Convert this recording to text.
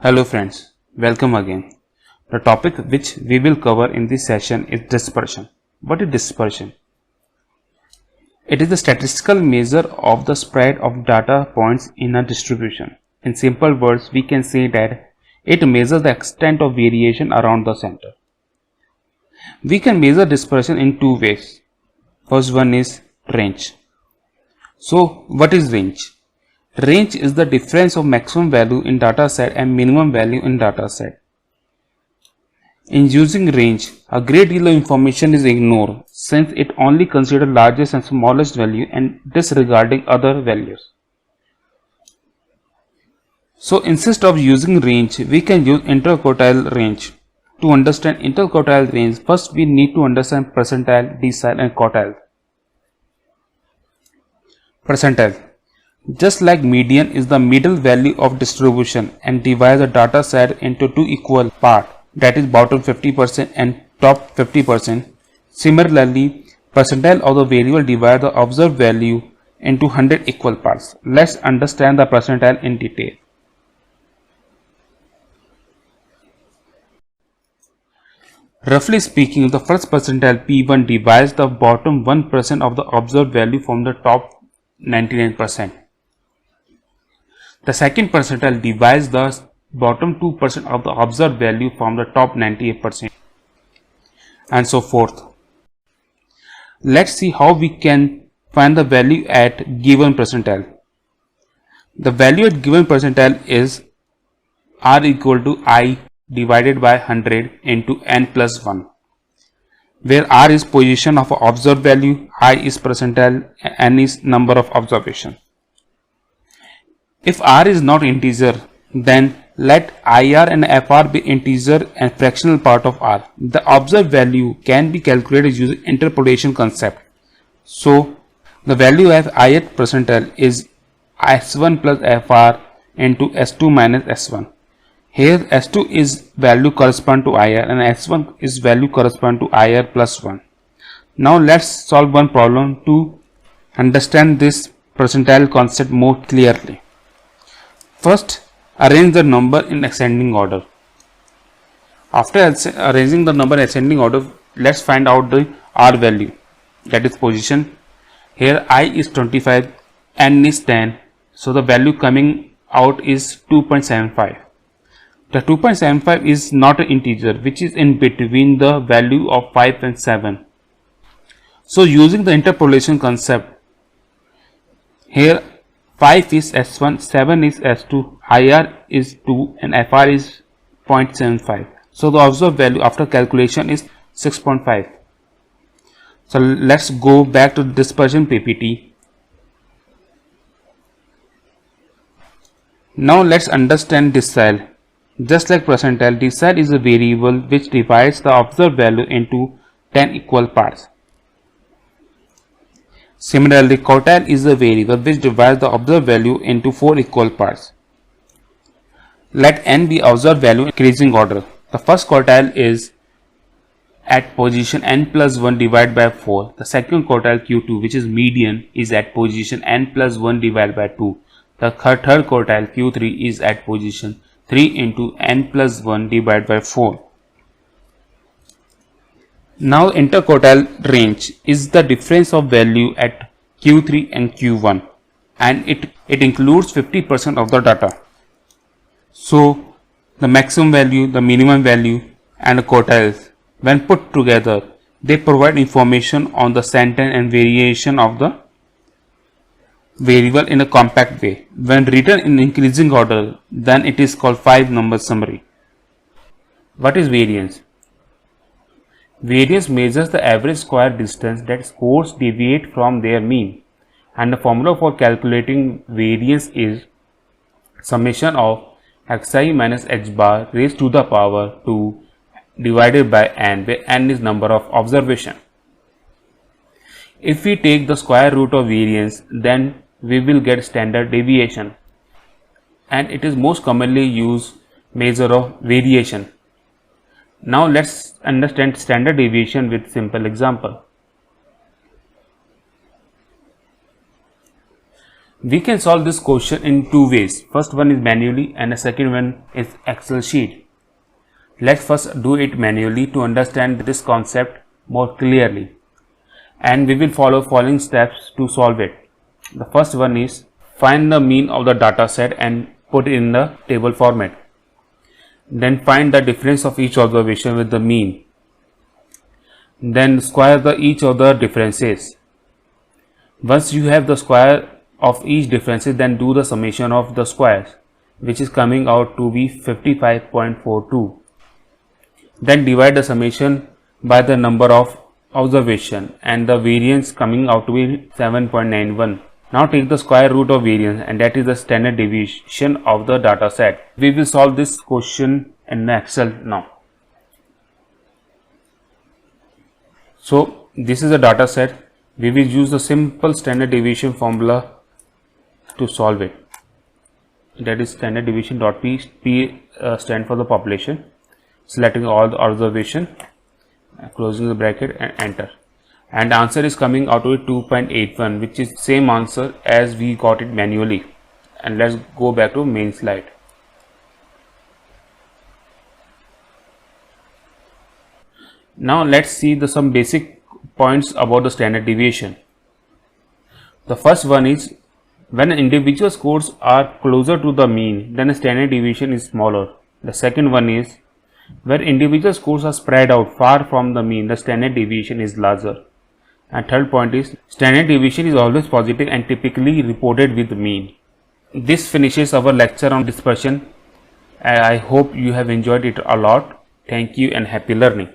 Hello friends, welcome again. The topic which we will cover in this session is dispersion. What is dispersion? It is the statistical measure of the spread of data points in a distribution. In simple words, we can say that it measures the extent of variation around the center. We can measure dispersion in two ways. First one is range. So what is range? Range is the difference of maximum value in data set and minimum value in data set. In using range, a great deal of information is ignored since it only considers largest and smallest value and disregarding other values. So instead of using range, we can use interquartile range. To understand interquartile range, first we need to understand percentile, decile and quartile. Percentile. Just like median is the middle value of distribution and divides the data set into two equal parts, that is bottom 50% and top 50%. Similarly, percentile of the variable divides the observed value into 100 equal parts. Let's understand the percentile in detail. Roughly speaking, the first percentile P1 divides the bottom 1% of the observed value from the top 99%. The second percentile divides the bottom 2% of the observed value from the top 98% and so forth. Let's see how we can find the value at given percentile. The value at given percentile is R equal to I divided by 100 into n plus 1, where R is position of observed value, I is percentile, n is number of observation. If R is not integer, then let IR and FR be integer and fractional part of R. The observed value can be calculated using interpolation concept. So, the value of ith percentile is S1 plus FR into S2 minus S1. Here S2 is value correspond to IR and S1 is value correspond to IR plus 1. Now let's solve one problem to understand this percentile concept more clearly. First, arrange the number in ascending order. After arranging the number in ascending order, let's find out the R value, that is position. Here I is 25, n is 10, so the value coming out is 2.75. The 2.75 is not an integer which is in between the value of 5 and 7. So using the interpolation concept, here 5 is S1, 7 is S2, IR is 2 and FR is 0.75. So the observed value after calculation is 6.5. So let's go back to the dispersion PPT. Now let's understand decile. Just like percentile, decile is a variable which divides the observed value into 10 equal parts. Similarly, quartile is a variable which divides the observed value into 4 equal parts. Let n be observed value in increasing order. The first quartile is at position n plus 1 divided by 4. The second quartile Q2, which is median, is at position n plus 1 divided by 2. The third quartile Q3 is at position 3 into n plus 1 divided by 4. Now interquartile range is the difference of value at Q3 and Q1 and it includes 50% of the data. So the maximum value, the minimum value and the quartiles, when put together, they provide information on the sentence and variation of the variable in a compact way. When written in increasing order, then it is called 5-number summary. What is variance? Variance measures the average square distance that scores deviate from their mean, and the formula for calculating variance is summation of xi minus h bar raised to the power 2 divided by n, where n is number of observation. If we take the square root of variance, then we will get standard deviation, and it is most commonly used measure of variation. Now let's understand standard deviation with simple example. We can solve this question in two ways. First one is manually and the second one is Excel sheet. Let's first do it manually to understand this concept more clearly, and we will follow following steps to solve it. The first one is find the mean of the data set and put it in the table format. Then find the difference of each observation with the mean. Then square each of the differences. Once you have the square of each differences, then do the summation of the squares, which is coming out to be 55.42. Then divide the summation by the number of observation and the variance coming out to be 7.91. Now take the square root of variance, and that is the standard deviation of the data set. We will solve this question in Excel now. So this is a data set. We will use the simple standard deviation formula to solve it. That is standard deviation dot p stand for the population. Selecting all the observation, closing the bracket and enter. And answer is coming out to 2.81, which is same answer as we got it manually. And let's go back to main slide. Now let's see some basic points about the standard deviation. The first one is when individual scores are closer to the mean, then the standard deviation is smaller. The second one is where individual scores are spread out far from the mean, the standard deviation is larger. And third point is standard deviation is always positive and typically reported with mean. This finishes our lecture on dispersion. I hope you have enjoyed it a lot. Thank you and happy learning.